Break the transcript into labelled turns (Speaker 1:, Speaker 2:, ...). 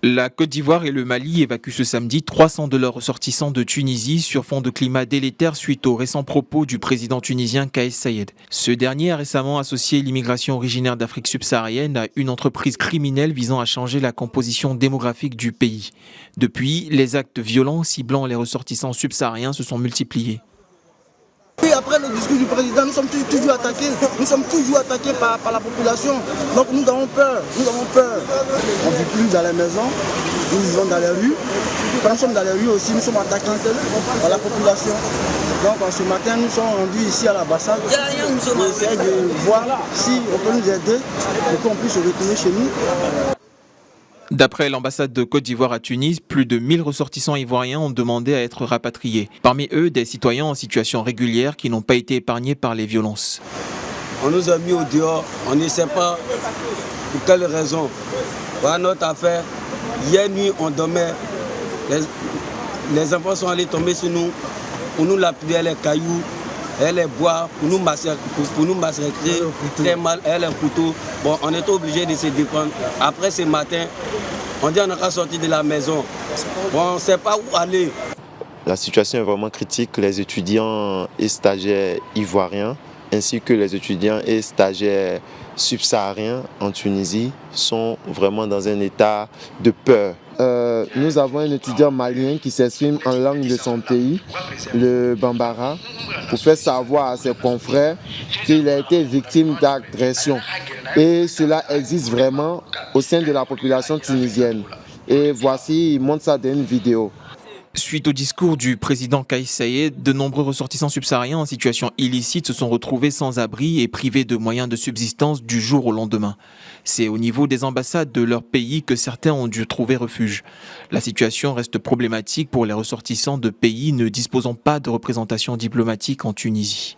Speaker 1: La Côte d'Ivoire et le Mali évacuent ce samedi 300 de leurs ressortissants de Tunisie sur fond de climat délétère suite aux récents propos du président tunisien Kais Saied. Ce dernier a récemment associé l'immigration originaire d'Afrique subsaharienne à une entreprise criminelle visant à changer la composition démographique du pays. Depuis, les actes violents ciblant les ressortissants subsahariens se sont multipliés.
Speaker 2: Et après le discours du président, nous sommes toujours attaqués. Nous sommes toujours attaqués par la population. Donc nous avons peur. On ne vit plus dans les maisons, nous vivons dans les rues. Quand nous sommes dans les rues aussi, nous sommes attaqués par la population. Donc ce matin, nous sommes rendus ici à l'ambassade. On essaie de voir si on peut nous aider et qu'on puisse retourner chez nous.
Speaker 1: D'après l'ambassade de Côte d'Ivoire à Tunis, plus de 1000 ressortissants ivoiriens ont demandé à être rapatriés. Parmi eux, des citoyens en situation régulière qui n'ont pas été épargnés par les violences.
Speaker 3: On nous a mis au dehors, on ne sait pas pour quelle raison. Voilà notre affaire. Hier nuit, on dormait. Les enfants sont allés tomber sur nous. Pour nous lapider les cailloux, les bois, pour nous massacrer très mal, les couteaux. Bon, on était obligé de se défendre. Après ce matin, on dit qu'on n'a qu'à sortir de la maison. Bon, on ne sait pas où aller.
Speaker 4: La situation est vraiment critique. Les étudiants et stagiaires ivoiriens, ainsi que les étudiants et stagiaires subsahariens en Tunisie, sont vraiment dans un état de peur. Nous avons un étudiant malien qui s'exprime en langue de son pays, le Bambara, pour faire savoir à ses confrères qu'il a été victime d'agression. Et cela existe vraiment au sein de la population tunisienne. Et voici, il montre ça dans une vidéo.
Speaker 1: Suite au discours du président Kais Saied, de nombreux ressortissants subsahariens en situation illicite se sont retrouvés sans abri et privés de moyens de subsistance du jour au lendemain. C'est au niveau des ambassades de leur pays que certains ont dû trouver refuge. La situation reste problématique pour les ressortissants de pays ne disposant pas de représentation diplomatique en Tunisie.